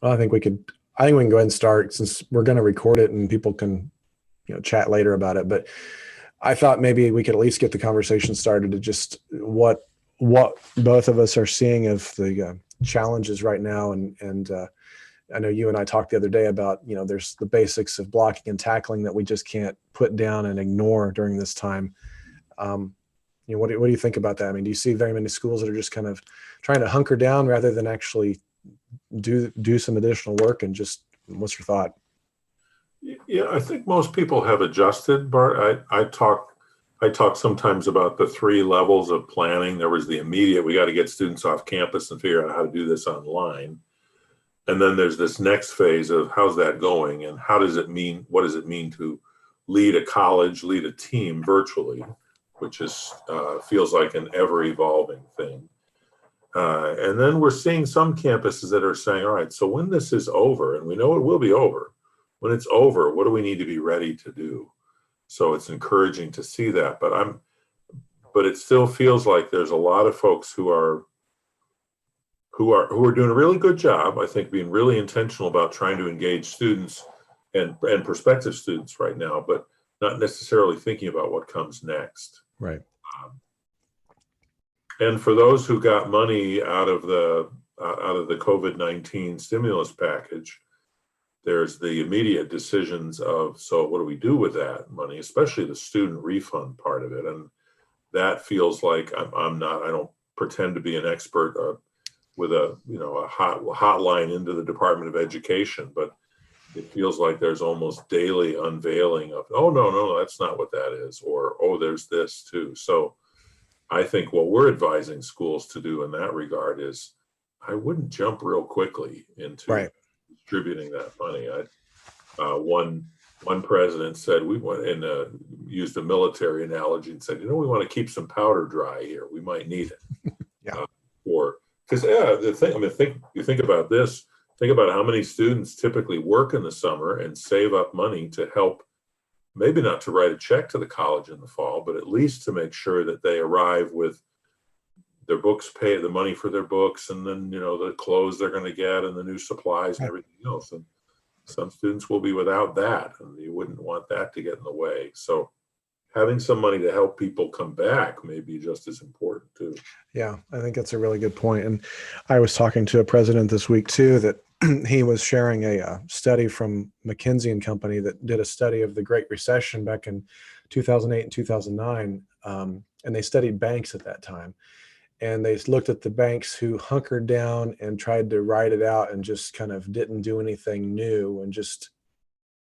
Well, I think we can go ahead and start since we're going to record it and people can, chat later about it. But I thought maybe we could at least get the conversation started to just what both of us are seeing of the challenges right now. And I know you and I talked the other day about, there's the basics of blocking and tackling that we just can't put down and ignore during this time. Um, what do you think about that? I mean, do you see very many schools that are just kind of trying to hunker down rather than actually do some additional work? And just what's your thought? Yeah, I think most people have adjusted, Bart. I talk sometimes about the three levels of planning. There was the immediate, we got to get students off campus and figure out how to do this online. And then there's this next phase of how's that going and what does it mean to lead a college, lead a team virtually, which is feels like an ever evolving thing. And then we're seeing some campuses that are saying, all right, so when this is over, and we know it will be over, when it's over, what do we need to be ready to do? So it's encouraging to see that, but it still feels like there's a lot of folks who are doing a really good job, I think, being really intentional about trying to engage students and prospective students right now, but not necessarily thinking about what comes next. Right. Um, and for those who got money out of the COVID-19 stimulus package, there's the immediate decisions of, so what do we do with that money, especially the student refund part of it. And that feels like I don't pretend to be an expert with a hotline into the Department of Education, but it feels like there's almost daily unveiling of, oh, no, that's not what that is, or, oh, there's this too. So I think what we're advising schools to do in that regard is I wouldn't jump real quickly into Right. distributing that money. One president said we want and used a military analogy and said, we want to keep some powder dry here. We might need it. Yeah. Or because the thing, I mean, think about this. Think about how many students typically work in the summer and save up money to help, maybe not to write a check to the college in the fall, but at least to make sure that they arrive with their books, pay the money for their books, and then the clothes they're going to get and the new supplies and Right. everything else. And some students will be without that, and you wouldn't want that to get in the way. So having some money to help people come back may be just as important too. Yeah, I think that's a really good point. And I was talking to a president this week too that he was sharing a study from McKinsey and Company that did a study of the Great Recession back in 2008 and 2009, and they studied banks at that time. And they looked at the banks who hunkered down and tried to ride it out and just kind of didn't do anything new and just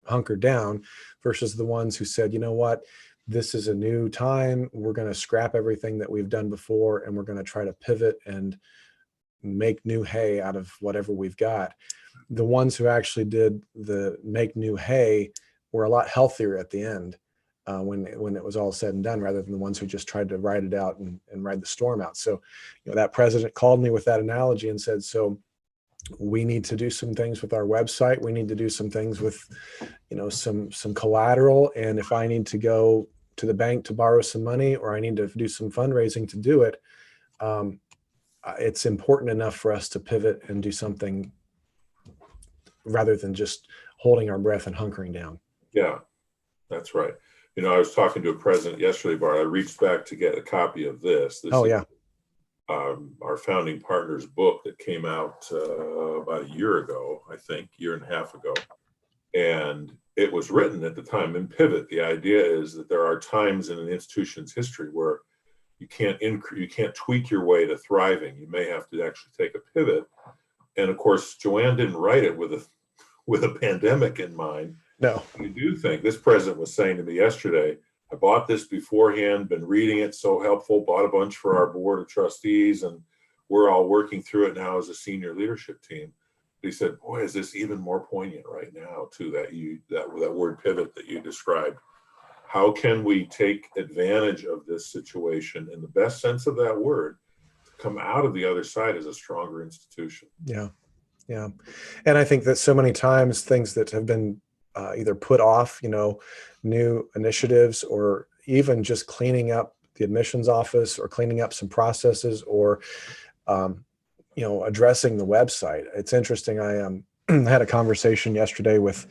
hunkered down versus the ones who said, you know what, this is a new time. We're going to scrap everything that we've done before and we're going to try to pivot and make new hay out of whatever we've got. The ones who actually did the make new hay were a lot healthier at the end when it was all said and done, rather than the ones who just tried to ride it out and ride the storm out. So, that president called me with that analogy and said, so we need to do some things with our website. We need to do some things with, some collateral. And if I need to go to the bank to borrow some money, or I need to do some fundraising to do it, it's important enough for us to pivot and do something rather than just holding our breath and hunkering down. Yeah, that's right. I was talking to a president yesterday, Bart. I reached back to get a copy of this. This Oh is yeah. our founding partner's book that came out about a year ago, I think, year and a half ago. And it was written at the time in pivot. The idea is that there are times in an institution's history where you can't tweak your way to thriving. You may have to actually take a pivot. And of course, Joanne didn't write it with a pandemic in mind. No. I do think this president was saying to me yesterday, I bought this beforehand, been reading it, so helpful, bought a bunch for our board of trustees, and we're all working through it now as a senior leadership team. He said, boy, is this even more poignant right now too, that word pivot that you described. How can we take advantage of this situation in the best sense of that word to come out of the other side as a stronger institution? Yeah. Yeah. And I think that so many times things that have been either put off, new initiatives, or even just cleaning up the admissions office or cleaning up some processes, or, addressing the website. It's interesting. I had a conversation yesterday with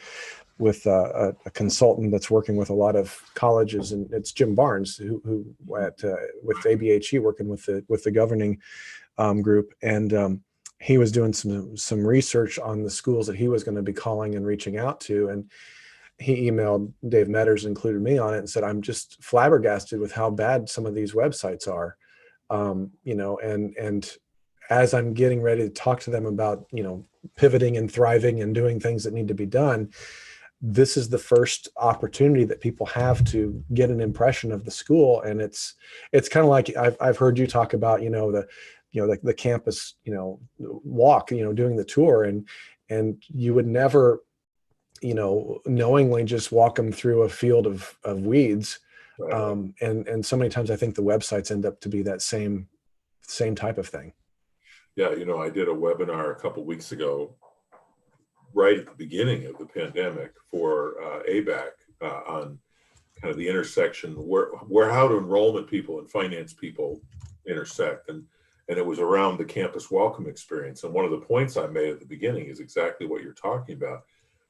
a consultant that's working with a lot of colleges, and it's Jim Barnes who at with ABHE working with the governing group, and he was doing some research on the schools that he was going to be calling and reaching out to, and he emailed Dave Metters, included me on it, and said, I'm just flabbergasted with how bad some of these websites are. And as I'm getting ready to talk to them about, pivoting and thriving and doing things that need to be done, this is the first opportunity that people have to get an impression of the school. And it's kind of like I've heard you talk about, the campus, walk, doing the tour, and you would never, knowingly just walk them through a field of weeds. Right. And so many times I think the websites end up to be that same type of thing. Yeah, I did a webinar a couple of weeks ago, right at the beginning of the pandemic, for ABAC on kind of the intersection where how do enrollment people and finance people intersect, and it was around the campus welcome experience. And one of the points I made at the beginning is exactly what you're talking about.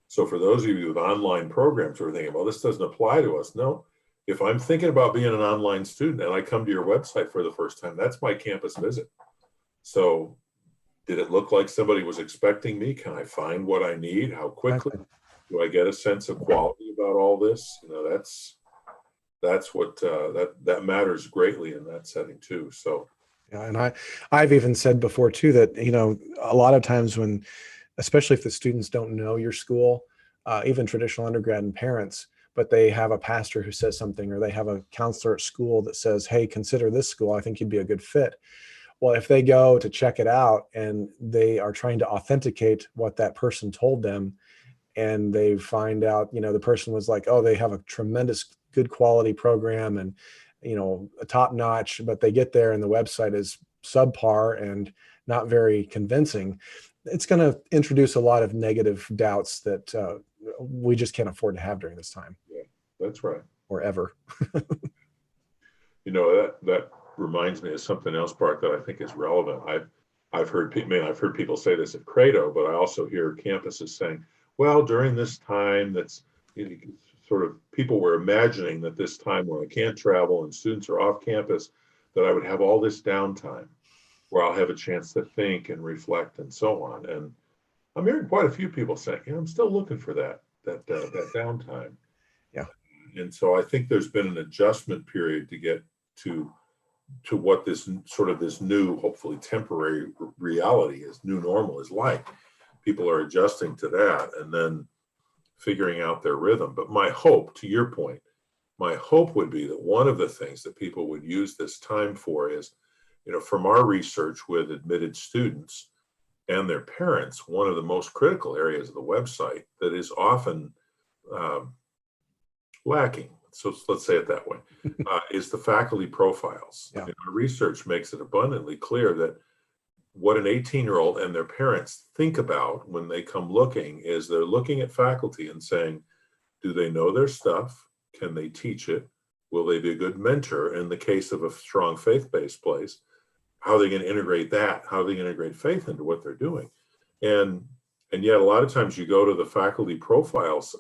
So for those of you with online programs who are thinking, well, this doesn't apply to us. No, if I'm thinking about being an online student and I come to your website for the first time, that's my campus visit. So did it look like somebody was expecting me? Can I find what I need? How quickly? Do I get a sense of quality about all this? That's what that matters greatly in that setting too. So yeah, and I've even said before too that a lot of times when, especially if the students don't know your school, even traditional undergrad and parents, but they have a pastor who says something, or they have a counselor at school that says, hey, consider this school, I think you'd be a good fit. Well, if they go to check it out and they are trying to authenticate what that person told them, and they find out, the person was like, oh, they have a tremendous good quality program and, a top notch, but they get there and the website is subpar and not very convincing, it's going to introduce a lot of negative doubts that we just can't afford to have during this time. Yeah, that's right. Or ever. That reminds me of something else, Bart, that I think is relevant. I've heard people say this at Credo, but I also hear campuses saying, well, during this time that's sort of, people were imagining that this time when I can't travel and students are off campus, that I would have all this downtime where I'll have a chance to think and reflect and so on. And I'm hearing quite a few people saying, I'm still looking for that downtime. Yeah. And so I think there's been an adjustment period to get to what this new, hopefully temporary reality is, new normal is like. People are adjusting to that and then figuring out their rhythm. But my hope, to your point, my hope would be that one of the things that people would use this time for is, from our research with admitted students and their parents, one of the most critical areas of the website that is often lacking, so let's say it that way, is the faculty profiles. Yeah. Our research makes it abundantly clear that what an 18-year-old and their parents think about when they come looking is they're looking at faculty and saying, do they know their stuff? Can they teach it? Will they be a good mentor in the case of a strong faith-based place? How are they going to integrate that? How are they going to integrate faith into what they're doing? And yet a lot of times you go to the faculty profiles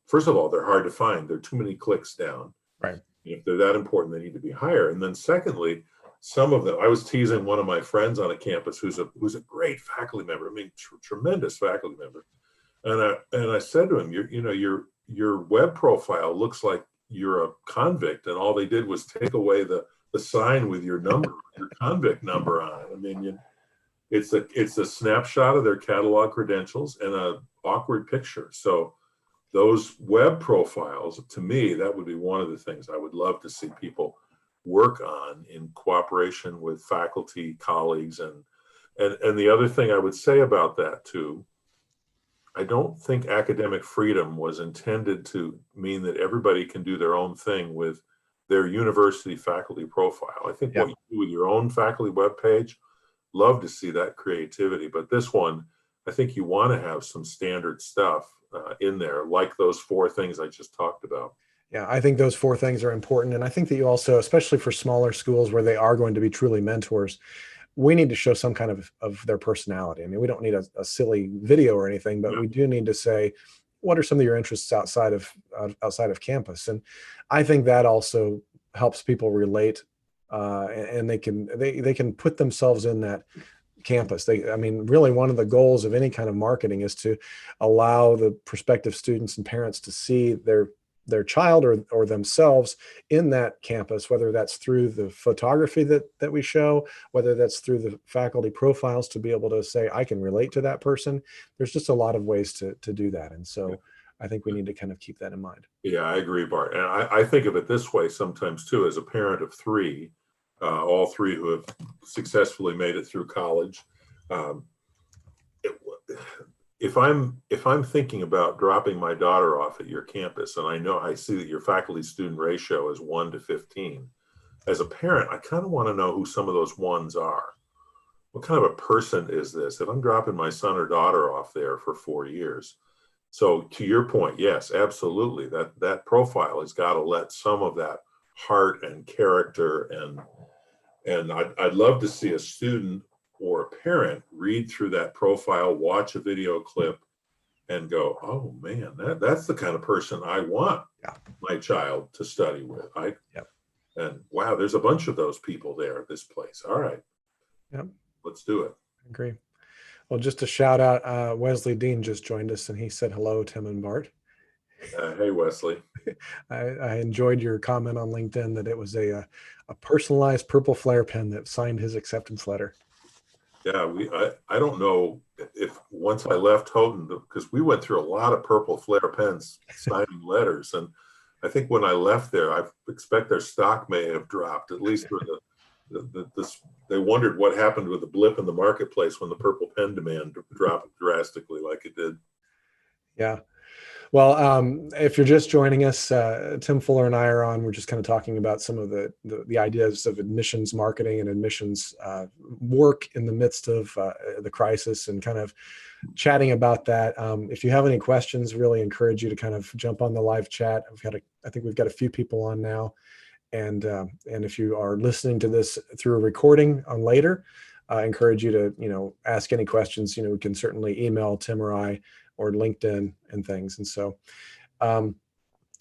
first of all, they're hard to find. There are too many clicks down. Right. If they're that important, they need to be higher. And then secondly, some of them, I was teasing one of my friends on a campus who's a great faculty member. I mean, tremendous faculty member. And I said to him, your web profile looks like you're a convict, and all they did was take away the sign with your number, your convict number on it. I mean, it's a snapshot of their catalog credentials and an awkward picture. So those web profiles, to me, that would be one of the things I would love to see people work on in cooperation with faculty, colleagues, and the other thing I would say about that too, I don't think academic freedom was intended to mean that everybody can do their own thing with their university faculty profile. I think what you do with your own faculty webpage, love to see that creativity. But this one, I think you want to have some standard stuff in there, like those 4 things I just talked about. Yeah, I think those 4 things are important. And I think that you also, especially for smaller schools where they are going to be truly mentors, we need to show some kind of their personality. I mean, we don't need a silly video or anything, but we do need to say, what are some of your interests outside of campus? And I think that also helps people relate, and they can put themselves in that campus. I mean, really one of the goals of any kind of marketing is to allow the prospective students and parents to see their child or themselves in that campus, whether that's through the photography that we show, whether that's through the faculty profiles, to be able to say, I can relate to that person. There's just a lot of ways to do that. And so I think we need to kind of keep that in mind. Yeah, I agree, Bart. And I think of it this way sometimes too, as a parent of three, all three who have successfully made it through college. Um, if I'm thinking about dropping my daughter off at your campus, and I see that your faculty student ratio is 1 to 15, as a parent, I kind of want to know who some of those ones are. What kind of a person is this? If I'm dropping my son or daughter off there for 4 years. So to your point, yes, absolutely. That profile has got to let some of that heart and character and I'd love to see a student or a parent read through that profile, watch a video clip, and go, "Oh man, that's the kind of person I want my child to study with." And wow, there's a bunch of those people there at this place. All right, let's do it. I agree. Well, just a shout out, Wesley Dean just joined us, and he said hello, Tim and Bart. Hey, Wesley. I enjoyed your comment on LinkedIn that it was a personalized purple flare pen that signed his acceptance letter. Yeah, I don't know if once I left Houghton, because we went through a lot of purple flare pens signing letters, and I think when I left there, I expect their stock may have dropped, at least for they wondered what happened with the blip in the marketplace when the purple pen demand dropped drastically like it did. Yeah. Well, if you're just joining us, Tim Fuller and I are on. We're just kind of talking about some of the ideas of admissions marketing and admissions work in the midst of the crisis, and kind of chatting about that. If you have any questions, really encourage you to kind of jump on the live chat. I think we've got a few people on now, and if you are listening to this through a recording on later, I encourage you to ask any questions. We can certainly email Tim or I, or LinkedIn and things. And so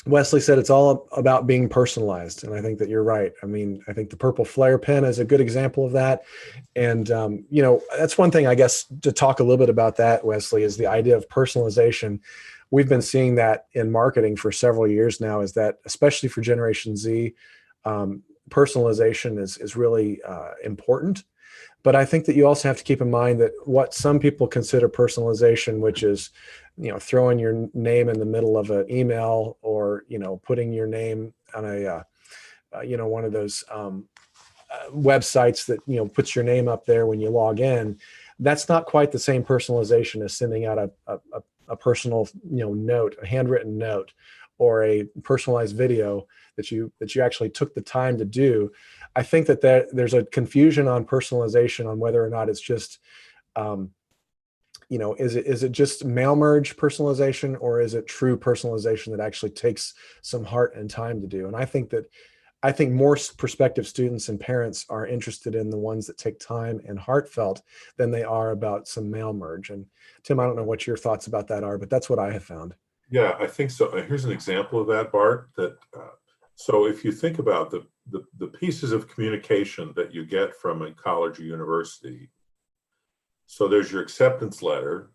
Wesley said it's all about being personalized. And I think that you're right. I mean, I think the purple flare pen is a good example of that. And, that's one thing, I guess, to talk a little bit about that, Wesley, is the idea of personalization. We've been seeing that in marketing for several years now, is that especially for Generation Z, personalization is really important. But I think that you also have to keep in mind that what some people consider personalization, which is, throwing your name in the middle of an email, or, putting your name on a, one of those websites that, puts your name up there when you log in. That's not quite the same personalization as sending out a personal, note, a handwritten note, or a personalized video that you actually took the time to do. I think that there's a confusion on personalization, on whether or not it's just, is it just mail merge personalization, or is it true personalization that actually takes some heart and time to do? And I think more prospective students and parents are interested in the ones that take time and heartfelt than they are about some mail merge. And Tim, I don't know what your thoughts about that are, but that's what I have found. Yeah, I think so. Here's an example of that, Bart. So if you think about the pieces of communication that you get from a college or university, so there's your acceptance letter,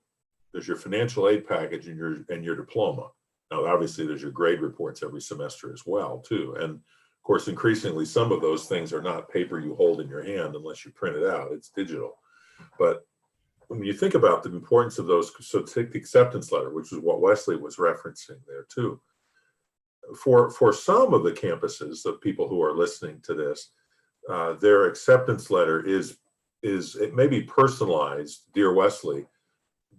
there's your financial aid package, and your diploma. Now, obviously, there's your grade reports every semester as well, too. And of course, increasingly, some of those things are not paper you hold in your hand unless you print it out. It's digital. But when you think about the importance of those, so take the acceptance letter, which is what Wesley was referencing there, too. For some of the campuses of people who are listening to this, their acceptance letter is it may be personalized, Dear Wesley,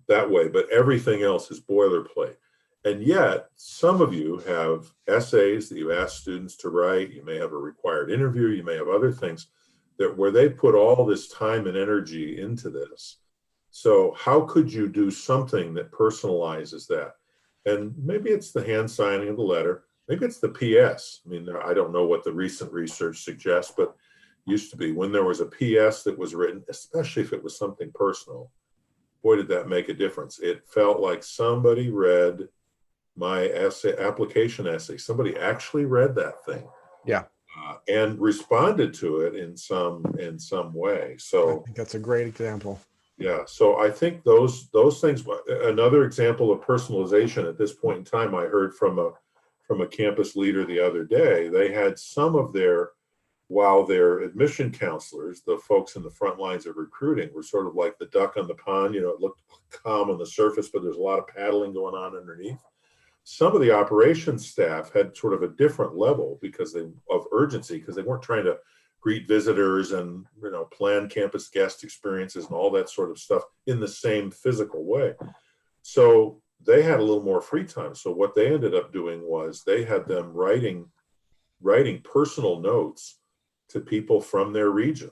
that way, but everything else is boilerplate. And yet, some of you have essays that you ask students to write. You may have a required interview. You may have other things where they put all this time and energy into this. So how could you do something that personalizes that? And maybe it's the hand signing of the letter. Maybe it's the PS. I mean, I don't know what the recent research suggests, but used to be when there was a PS that was written, especially if it was something personal. Boy, did that make a difference. It felt like somebody read my essay, application essay. Somebody actually read that thing. Yeah. And responded to it in some way. So I think that's a great example. yeah. So I think those things. Another example of personalization at this point in time, I heard from a campus leader the other day. They had some of their, while their admission counselors, the folks in the front lines of recruiting, were sort of like the duck on the pond. You know, it looked calm on the surface, but there's a lot of paddling going on underneath. Some of the operations staff had sort of a different level of urgency, because they weren't trying to greet visitors and, you know, plan campus guest experiences and all that sort of stuff in the same physical way. So they had a little more free time. So what they ended up doing was they had them writing personal notes to people from their region,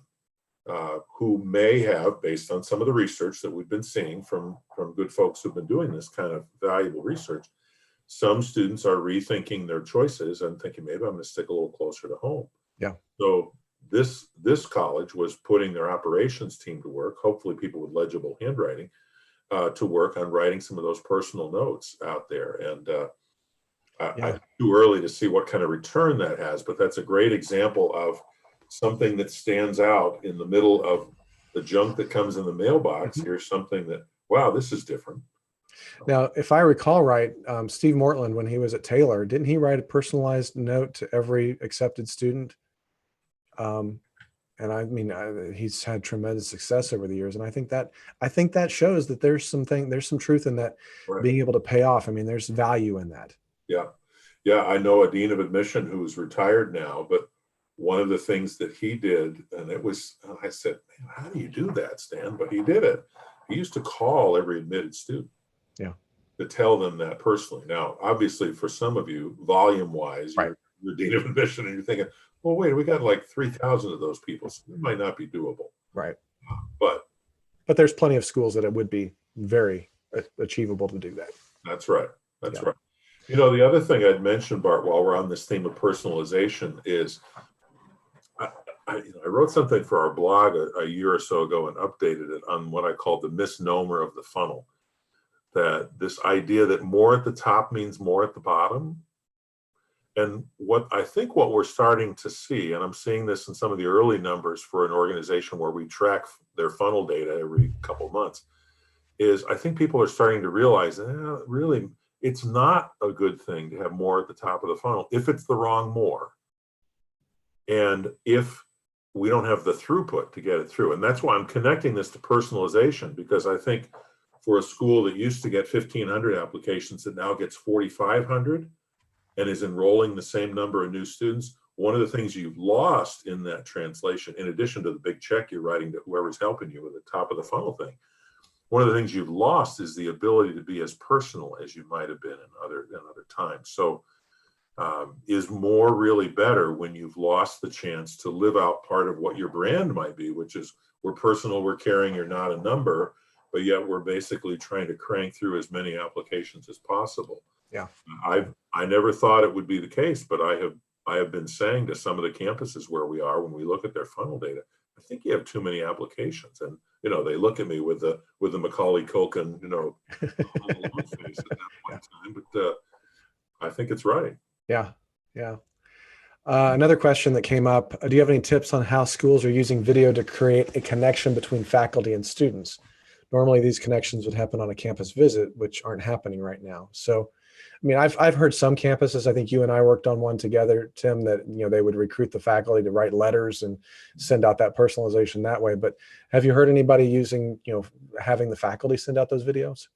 who may have, based on some of the research that we've been seeing from good folks who've been doing this kind of valuable research. Some students are rethinking their choices and thinking, maybe I'm going to stick a little closer to home. Yeah. So this college was putting their operations team to work, hopefully people with legible handwriting, to work on writing some of those personal notes out there. And I'm too early to see what kind of return that has, but that's a great example of something that stands out in the middle of the junk that comes in the mailbox. Here's something that, wow, this is different. Now, if I recall right, Steve Morton, when he was at Taylor, didn't he write a personalized note to every accepted student? And I mean, he's had tremendous success over the years, and I think that shows that there's some truth in that, right, being able to pay off. I mean, there's value in that. Yeah. I know a dean of admission who's retired now, but one of the things that he did, and I said, man, how do you do that, Stan? But he did it. He used to call every admitted student. Yeah. To tell them that personally. Now, obviously, for some of you, volume-wise, right, you're dean of admission, and you're thinking, well, wait, we got like 3,000 of those people, so it might not be doable. Right. But there's plenty of schools that it would be very achievable to do that. That's right. That's right. You know, the other thing I'd mention, Bart, while we're on this theme of personalization, is I wrote something for our blog a year or so ago and updated it on what I called the misnomer of the funnel. That this idea that more at the top means more at the bottom. And what we're starting to see, and I'm seeing this in some of the early numbers for an organization where we track their funnel data every couple of months, is I think people are starting to realize that really it's not a good thing to have more at the top of the funnel if it's the wrong more. And if we don't have the throughput to get it through. And that's why I'm connecting this to personalization, because I think for a school that used to get 1,500 applications that now gets 4,500 and is enrolling the same number of new students, one of the things you've lost in that translation, in addition to the big check you're writing to whoever's helping you with the top of the funnel thing, one of the things you've lost is the ability to be as personal as you might have been in other times. So is more really better when you've lost the chance to live out part of what your brand might be, which is we're personal, we're caring, you're not a number, but yet we're basically trying to crank through as many applications as possible. Yeah. I never thought it would be the case, but I have been saying to some of the campuses where we are, when we look at their funnel data, I think you have too many applications. And, you know, they look at me with the Macaulay Culkin, you know, face at that point in time, but I think it's right. Yeah. Another question that came up, do you have any tips on how schools are using video to create a connection between faculty and students? Normally these connections would happen on a campus visit, which aren't happening right now. So, I mean, I've heard some campuses, I think you and I worked on one together, Tim, that, you know, they would recruit the faculty to write letters and send out that personalization that way. But have you heard anybody using, you know, having the faculty send out those videos?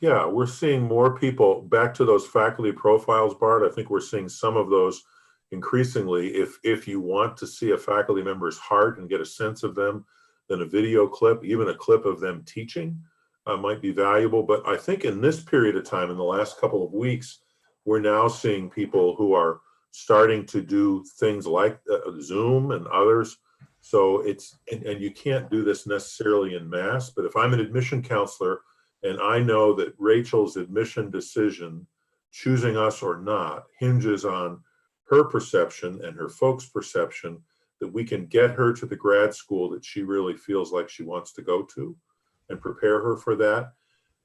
Yeah, we're seeing more people back to those faculty profiles, Bart. I think we're seeing some of those increasingly. If you want to see a faculty member's heart and get a sense of them, then a video clip, even a clip of them teaching, might be valuable. But I think in this period of time, in the last couple of weeks, we're now seeing people who are starting to do things like Zoom and others. So it's, and you can't do this necessarily in mass, but if I'm an admission counselor and I know that Rachel's admission decision, choosing us or not, hinges on her perception and her folks' perception that we can get her to the grad school that she really feels like she wants to go to and prepare her for that.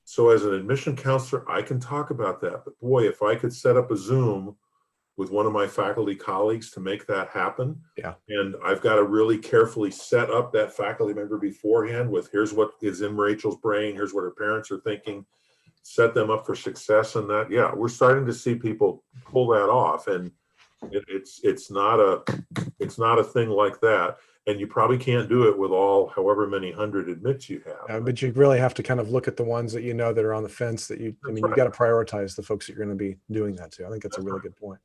So as an admission counselor, I can talk about that. But boy, if I could set up a Zoom with one of my faculty colleagues to make that happen. Yeah. And I've got to really carefully set up that faculty member beforehand with here's what is in Rachel's brain, here's what her parents are thinking, set them up for success. And that, yeah, we're starting to see people pull that off. And it's not a thing like that. And you probably can't do it with all however many hundred admits you have. But you really have to kind of look at the ones that that are on the fence that you've got to prioritize the folks that you're going to be doing that to. I think that's a really good point.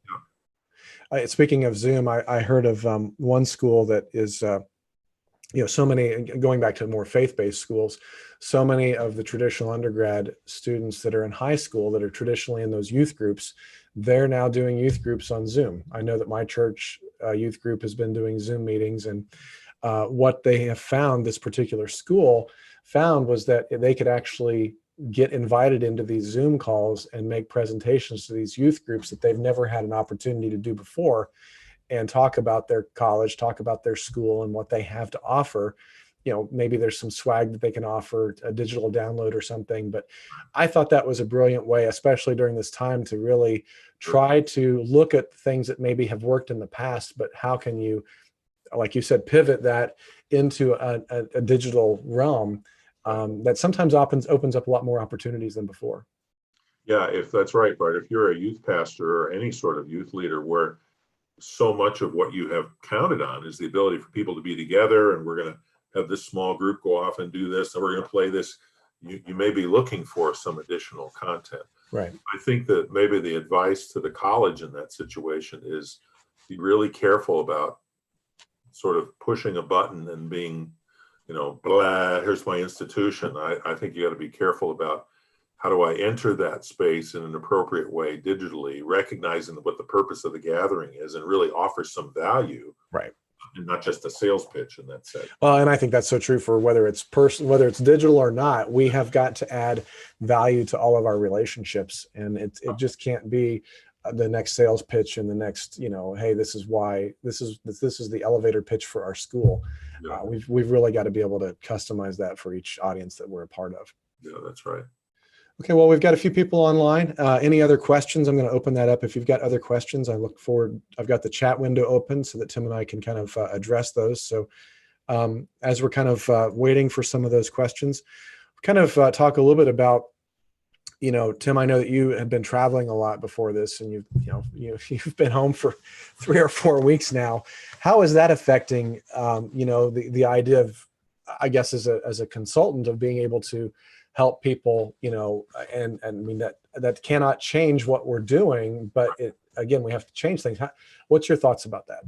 Yeah. Speaking of Zoom, I heard of one school that is, so many, going back to more faith-based schools, so many of the traditional undergrad students that are in high school that are traditionally in those youth groups, they're now doing youth groups on Zoom. I know that my church youth group has been doing Zoom meetings, and what they have found, this particular school found, was that they could actually get invited into these Zoom calls and make presentations to these youth groups that they've never had an opportunity to do before, and talk about their college, talk about their school and what they have to offer. Maybe there's some swag that they can offer, a digital download or something. But I thought that was a brilliant way, especially during this time, to really try to look at things that maybe have worked in the past, but how can you, like you said, pivot that into a digital realm that sometimes opens up a lot more opportunities than before. Yeah, if that's right, Bart. If you're a youth pastor or any sort of youth leader where so much of what you have counted on is the ability for people to be together, and we're going to have this small group go off and do this, and we're going to play this, you may be looking for some additional content. Right. I think that maybe the advice to the college in that situation is be really careful about sort of pushing a button and being, blah, here's my institution. I think you got to be careful about how do I enter that space in an appropriate way digitally, recognizing what the purpose of the gathering is and really offer some value. Right. And not just a sales pitch in that sense. Well, and I think that's so true for whether it's digital or not. We have got to add value to all of our relationships, and it just can't be the next sales pitch and the next, hey, this is the elevator pitch for our school. Yeah. We've really got to be able to customize that for each audience that we're a part of. Yeah, that's right. Okay, well, we've got a few people online. Any other questions? I'm going to open that up. If you've got other questions, I look forward. I've got the chat window open so that Tim and I can kind of address those. So as we're kind of waiting for some of those questions, kind of talk a little bit about, Tim, I know that you have been traveling a lot before this, and you've been home for 3 or 4 weeks now. How is that affecting, the idea of, I guess, as a consultant, of being able to help people, and I mean that cannot change what we're doing, but again, we have to change things. What's your thoughts about that?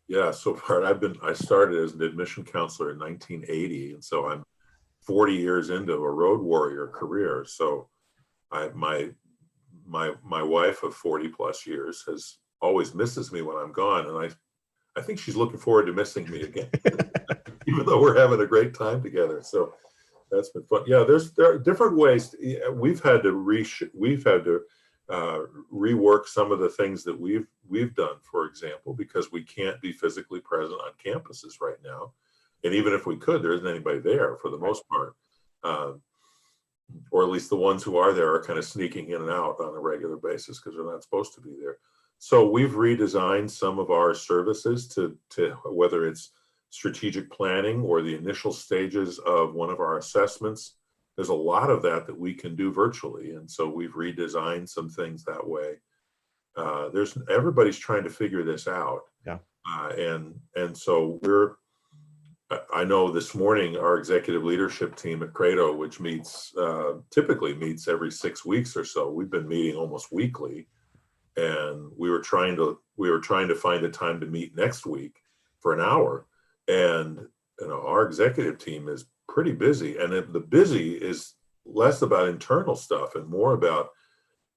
Yeah, so far I started as an admission counselor in 1980, and so I'm 40 years into a road warrior career. So my wife of 40 plus years has always misses me when I'm gone, and I think she's looking forward to missing me again, even though we're having a great time together. So that's been fun. Yeah, there are different ways. We've had to rework some of the things that we've done, for example, because we can't be physically present on campuses right now. And even if we could, there isn't anybody there for the most part. Or at least the ones who are there are kind of sneaking in and out on a regular basis because they're not supposed to be there. So we've redesigned some of our services to whether it's strategic planning or the initial stages of one of our assessments. There's a lot of that we can do virtually. And so we've redesigned some things that way. Everybody's trying to figure this out. Yeah. And so I know this morning our executive leadership team at Credo, which typically meets every 6 weeks or so, we've been meeting almost weekly. And we were trying to find a time to meet next week for an hour. And our executive team is pretty busy, and the busy is less about internal stuff and more about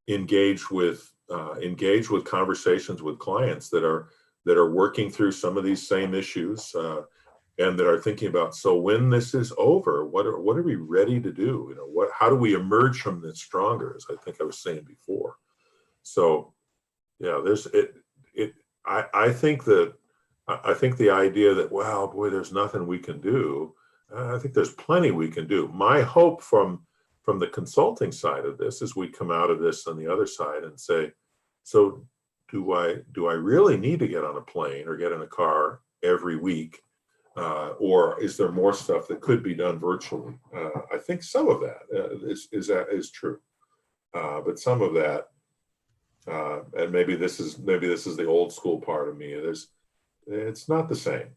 engage with conversations with clients that are working through some of these same issues and that are thinking about, so when this is over, what are we ready to do? How do we emerge from this stronger, as I think I was saying before. So yeah, I think that I think the idea that, wow, boy, there's nothing we can do. I think there's plenty we can do. My hope from the consulting side of this is we come out of this on the other side and say, so do I really need to get on a plane or get in a car every week? Or is there more stuff that could be done virtually? I think some of that is true, but some of that, and maybe this is the old school part of me. It's not the same.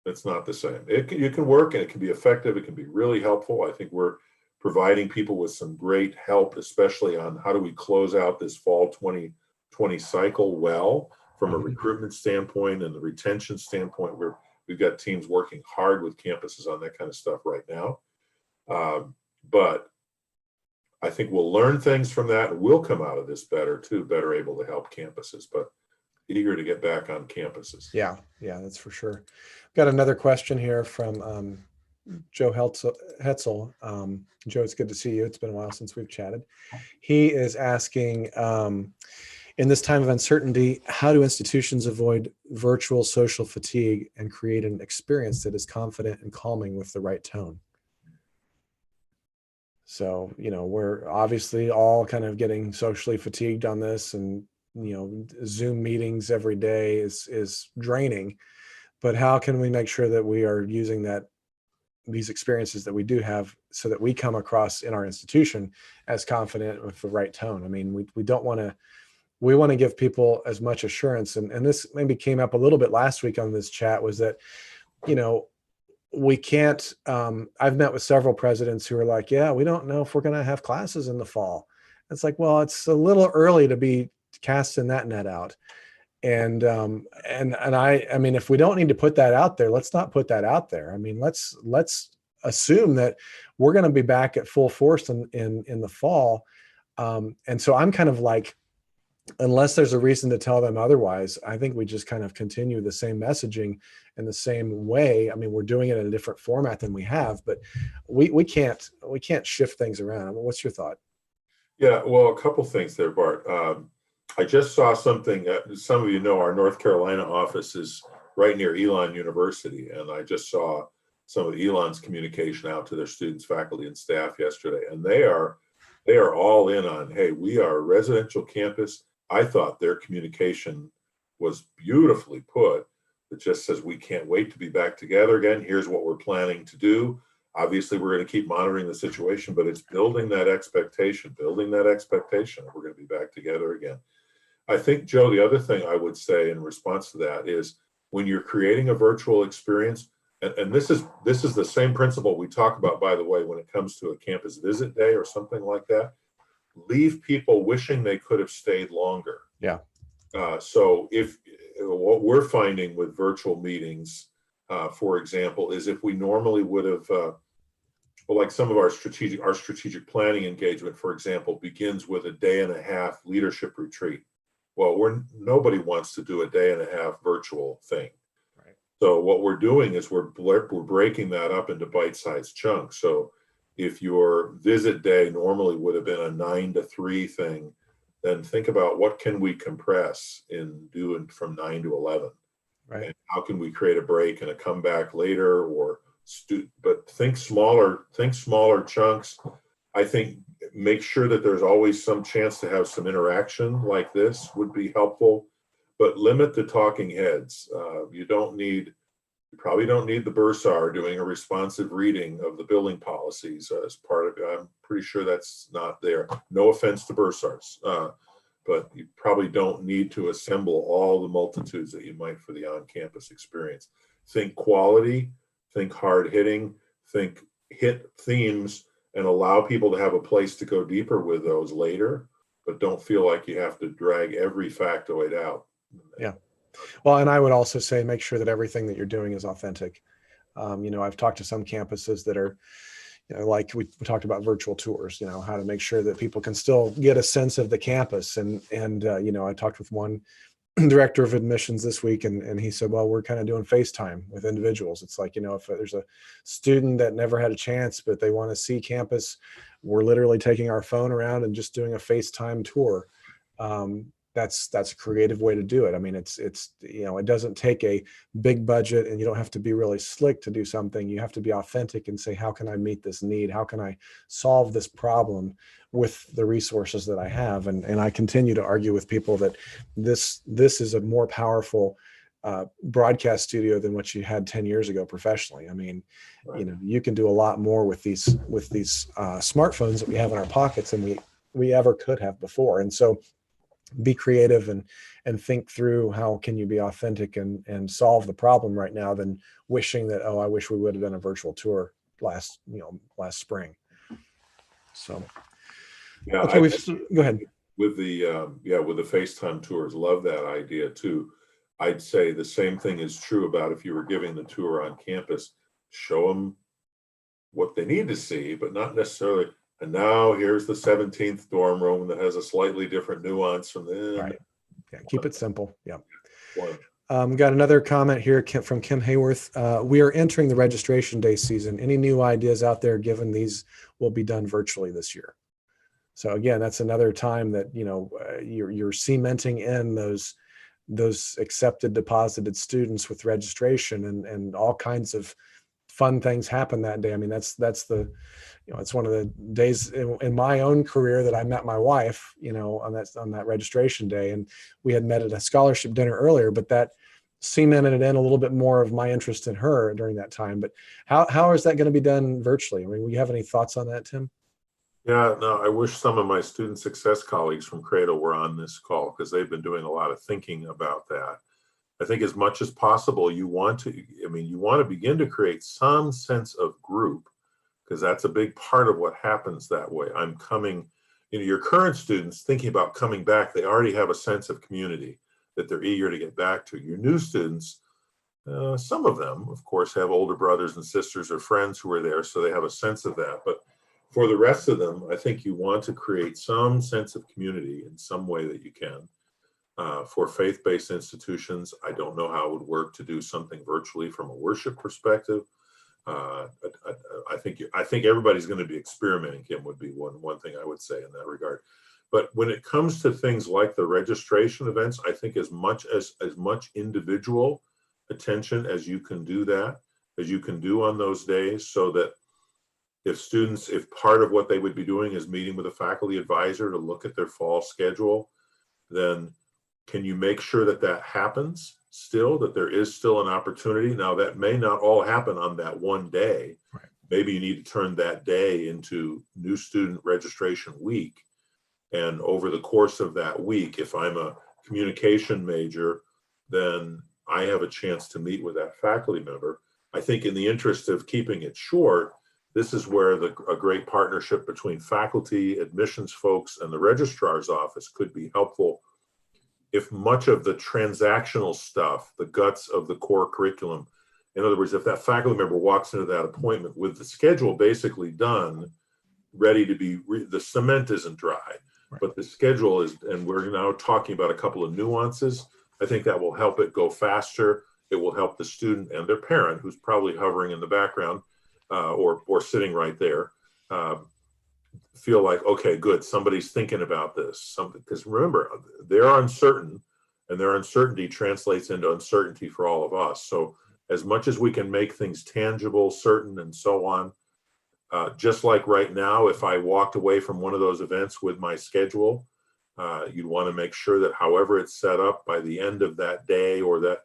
It's not the same. You can work and it can be effective. It can be really helpful. I think we're providing people with some great help, especially on how do we close out this fall 2020 cycle well from a recruitment standpoint and the retention standpoint. We've got teams working hard with campuses on that kind of stuff right now. But I think we'll learn things from that, and we'll come out of this better too, better able to help campuses, but eager to get back on campuses. Yeah, that's for sure. Got another question here from Joe Hetzel. Joe, it's good to see you. It's been a while since we've chatted. He is asking, in this time of uncertainty, how do institutions avoid virtual social fatigue and create an experience that is confident and calming with the right tone? So, we're obviously all kind of getting socially fatigued on this, and, Zoom meetings every day is draining, but how can we make sure that we are using these experiences that we do have so that we come across in our institution as confident with the right tone? I mean, we want to give people as much assurance. And this maybe came up a little bit last week on this chat, was that, we can't, I've met with several presidents who are like, yeah, we don't know if we're going to have classes in the fall. It's like, well, it's a little early to be casting that net out. And I mean, if we don't need to put that out there, let's not put that out there. I mean, let's assume that we're going to be back at full force in the fall. And so I'm kind of like, unless there's a reason to tell them otherwise, I think we just kind of continue the same messaging in the same way. I mean, we're doing it in a different format than we have, but we can't shift things around. I mean, what's your thought? Yeah, well, a couple things there, Bart. I just saw something. Some of you know our North Carolina office is right near Elon University, and I just saw some of Elon's communication out to their students, faculty, and staff yesterday, and they are all in on, hey, we are a residential campus. I thought their communication was beautifully put. It just says, we can't wait to be back together again. Here's what we're planning to do. Obviously, we're going to keep monitoring the situation, but it's building that expectation. We're going to be back together again. I think, Joe, the other thing I would say in response to that is when you're creating a virtual experience, and this is the same principle we talk about, by the way, when it comes to a campus visit day or something like that, leave people wishing they could have stayed longer. Yeah. So if what we're finding with virtual meetings, for example, is if we normally would have, like some of our strategic planning engagement, for example, begins with a day and a half leadership retreat. Well, nobody wants to do a day and a half virtual thing. Right. So what we're doing is we're breaking that up into bite-sized chunks. So if your visit day normally would have been a 9 to 3 thing, then think about what can we compress in doing from 9 to 11. Right. And how can we create a break and a comeback later, but think smaller chunks. I think make sure that there's always some chance to have some interaction like this would be helpful, but limit the talking heads. You probably don't need the bursar doing a responsive reading of the building policies as part of it. I'm pretty sure that's not there. No offense to bursars, but you probably don't need to assemble all the multitudes that you might for the on-campus experience. Think quality, think hard hitting, think hit themes, and allow people to have a place to go deeper with those later, but don't feel like you have to drag every factoid out. Yeah. Well, and I would also say, make sure that everything that you're doing is authentic. I've talked to some campuses that are, like we talked about virtual tours, how to make sure that people can still get a sense of the campus. And I talked with one director of admissions this week, and he said, well, we're kind of doing FaceTime with individuals. It's like, if there's a student that never had a chance, but they want to see campus, we're literally taking our phone around and just doing a FaceTime tour. that's a creative way to do it. I mean, it's it doesn't take a big budget, and you don't have to be really slick to do something. You have to be authentic and say, how can I meet this need? How can I solve this problem with the resources that I have? And I continue to argue with people that this is a more powerful broadcast studio than what you had 10 years ago professionally. I mean, Right. you can do a lot more with these smartphones that we have in our pockets than we ever could have before. And so be creative and think through how can you be authentic and solve the problem right now than wishing that, oh, I wish we would have done a virtual tour last spring. So Yeah, okay, go ahead. With the with the FaceTime tours, love that idea too. I'd say the same thing is true about if you were giving the tour on campus. Show them what they need to see, but not necessarily. And now here's the 17th dorm room that has a slightly different nuance from the. Right. Yeah, keep it simple. Yeah. One. Got another comment here from Kim Hayworth. We are entering the registration day season. Any new ideas out there, given these will be done virtually this year? So again, that's another time that you're cementing in those accepted deposited students with registration, and all kinds of fun things happen that day. I mean, that's the it's one of the days in my own career that I met my wife, on that registration day, and we had met at a scholarship dinner earlier, but that cemented it in a little bit more of my interest in her during that time. But how is that going to be done virtually? I mean, will you have any thoughts on that, Tim? Yeah, no, I wish some of my student success colleagues from Cradle were on this call, because they've been doing a lot of thinking about that. I think as much as possible, you want to begin to create some sense of group, because that's a big part of what happens that way. Your current students thinking about coming back, they already have a sense of community that they're eager to get back to. Your new students, some of them, of course, have older brothers and sisters or friends who are there, so they have a sense of that. But for the rest of them, I think you want to create some sense of community in some way that you can. For faith-based institutions, I don't know how it would work to do something virtually from a worship perspective. I think everybody's going to be experimenting, Kim, would be one thing I would say in that regard. But when it comes to things like the registration events, I think as much individual attention as you can do on those days, so that if part of what they would be doing is meeting with a faculty advisor to look at their fall schedule, then can you make sure that happens still, that there is still an opportunity? Now, that may not all happen on that one day. Right. Maybe you need to turn that day into new student registration week. And over the course of that week, if I'm a communication major, then I have a chance to meet with that faculty member. I think in the interest of keeping it short, this is where a great partnership between faculty, admissions folks, and the registrar's office could be helpful. If much of the transactional stuff, the guts of the core curriculum, in other words, if that faculty member walks into that appointment with the schedule basically done, ready to be, the cement isn't dry, right, but the schedule is, and we're now talking about a couple of nuances, I think that will help it go faster. It will help the student and their parent, who's probably hovering in the background, or sitting right there, feel like, okay, good, somebody's thinking about this. Because remember, they're uncertain, and their uncertainty translates into uncertainty for all of us. So as much as we can make things tangible, certain, and so on, just like right now, if I walked away from one of those events with my schedule, you'd want to make sure that however it's set up, by the end of that day, or that,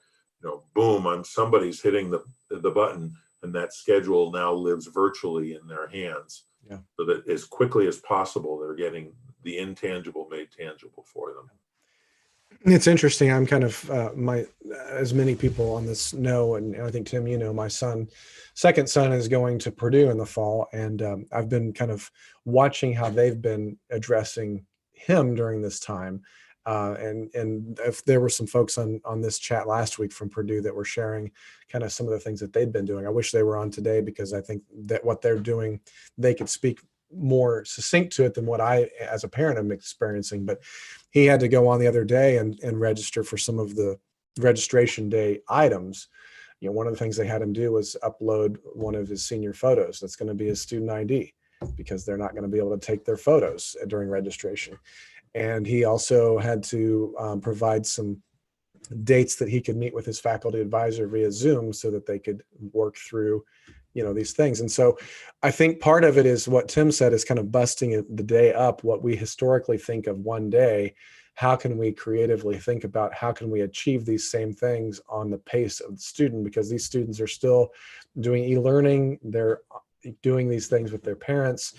boom, somebody's hitting the button, and that schedule now lives virtually in their hands. Yeah. So that as quickly as possible, they're getting the intangible made tangible for them. It's interesting. I'm kind of as many people on this know, and I think, Tim, my second son is going to Purdue in the fall, and I've been kind of watching how they've been addressing him during this time. And if there were some folks on this chat last week from Purdue that were sharing kind of some of the things that they'd been doing. I wish they were on today, because I think that what they're doing, they could speak more succinct to it than what I, as a parent, am experiencing. But he had to go on the other day and register for some of the registration day items. One of the things they had him do was upload one of his senior photos. That's going to be his student ID, because they're not going to be able to take their photos during registration. And he also had to provide some dates that he could meet with his faculty advisor via Zoom so that they could work through, these things. And so I think part of it is what Tim said, is kind of busting the day up, what we historically think of one day. How can we creatively think about how can we achieve these same things on the pace of the student? Because these students are still doing e-learning. They're doing these things with their parents.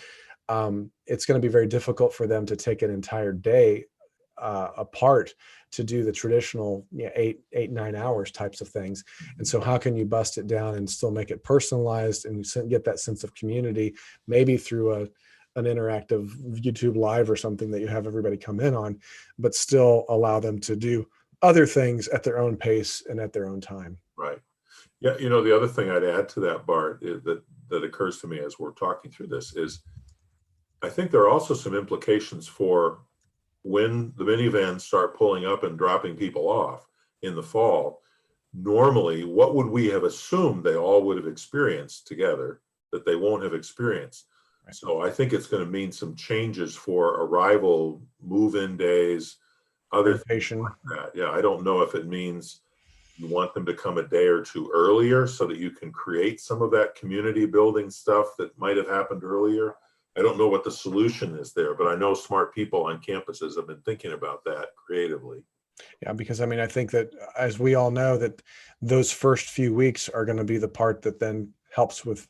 It's going to be very difficult for them to take an entire day apart to do the traditional 8-9 hours types of things. And so how can you bust it down and still make it personalized and get that sense of community, maybe through an interactive YouTube live or something that you have everybody come in on, but still allow them to do other things at their own pace and at their own time. Right. Yeah. The other thing I'd add to that, Bart, that occurs to me as we're talking through this is, I think there are also some implications for when the minivans start pulling up and dropping people off in the fall. Normally, what would we have assumed they all would have experienced together that they won't have experienced? Right. So I think it's going to mean some changes for arrival, move-in days, other things like that. Yeah, I don't know if it means you want them to come a day or two earlier so that you can create some of that community building stuff that might have happened earlier. I don't know what the solution is there, but I know smart people on campuses have been thinking about that creatively. Yeah, because I think that, as we all know, that those first few weeks are going to be the part that then helps with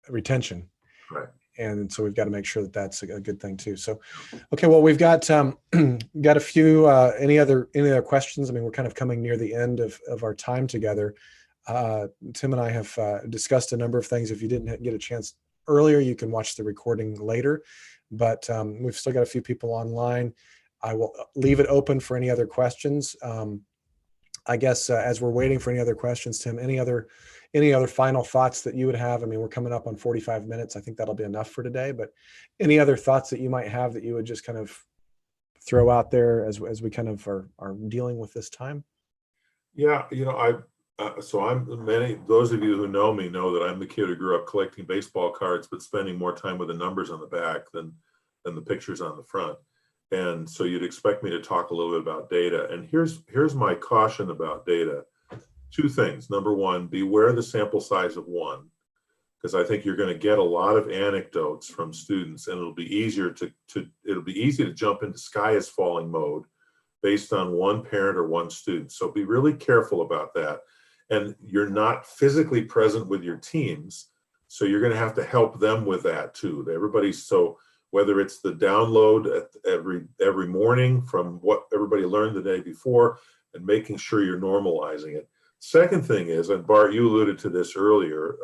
retention. Right. And so we've got to make sure that that's a good thing too. So, okay, well, we've got got a few, any other questions? We're kind of coming near the end of our time together. Tim and I have discussed a number of things. If you didn't get a chance earlier, you can watch the recording later, but we've still got a few people online. I will leave it open for any other questions. I guess as we're waiting for any other questions, Tim, any other final thoughts that you would have? We're coming up on 45 minutes. I think that'll be enough for today, but any other thoughts that you might have that you would just kind of throw out there as we kind of are dealing with this time? Yeah, those of you who know me know that I'm the kid who grew up collecting baseball cards, but spending more time with the numbers on the back than the pictures on the front. And so you'd expect me to talk a little bit about data. And here's my caution about data. Two things. Number one, beware the sample size of one, because I think you're going to get a lot of anecdotes from students, and it'll be easy to jump into sky is falling mode based on one parent or one student. So be really careful about that. And you're not physically present with your teams, so you're going to have to help them with that too. So whether it's the download every morning from what everybody learned the day before, and making sure you're normalizing it. Second thing is, and Bart, you alluded to this earlier,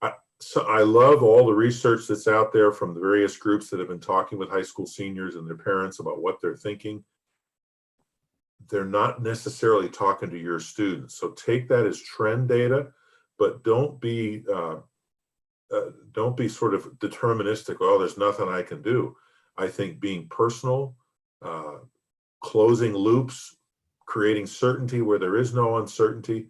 I love all the research that's out there from the various groups that have been talking with high school seniors and their parents about what they're thinking. They're not necessarily talking to your students. So take that as trend data, but don't be sort of deterministic. Oh, there's nothing I can do. I think being personal, closing loops, creating certainty where there is no uncertainty.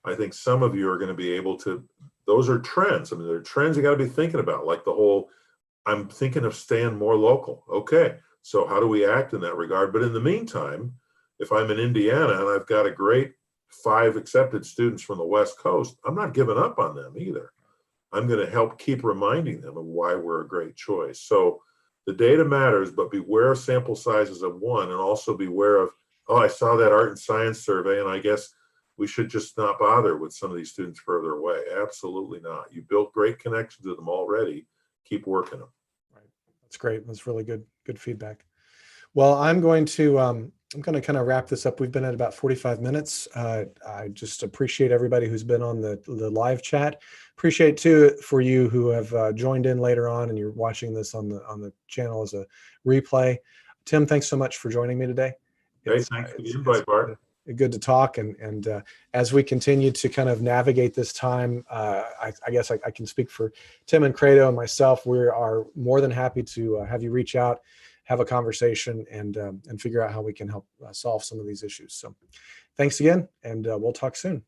I think some of you are going to be able to, those are trends. There are trends you got to be thinking about, like the whole, I'm thinking of staying more local. Okay, so how do we act in that regard? But in the meantime, if I'm in Indiana and I've got a great 5 accepted students from the West Coast, I'm not giving up on them either. I'm going to help keep reminding them of why we're a great choice. So the data matters, but beware of sample sizes of one, and also beware of, oh, I saw that art and science survey, and I guess we should just not bother with some of these students further away. Absolutely not. You built great connections with them already. Keep working them. Right. That's great. That's really good feedback. Well, I'm going to kind of wrap this up. We've been at about 45 minutes. I just appreciate everybody who's been on the live chat. Appreciate too for you who have joined in later on and you're watching this on the channel as a replay. Tim, thanks so much for joining me today. Hey, thanks for the invite, Bart. Good to talk, and as we continue to kind of navigate this time, I guess I can speak for Tim and Credo and myself. We are more than happy to have you reach out, have a conversation, and figure out how we can help solve some of these issues. So thanks again, and we'll talk soon.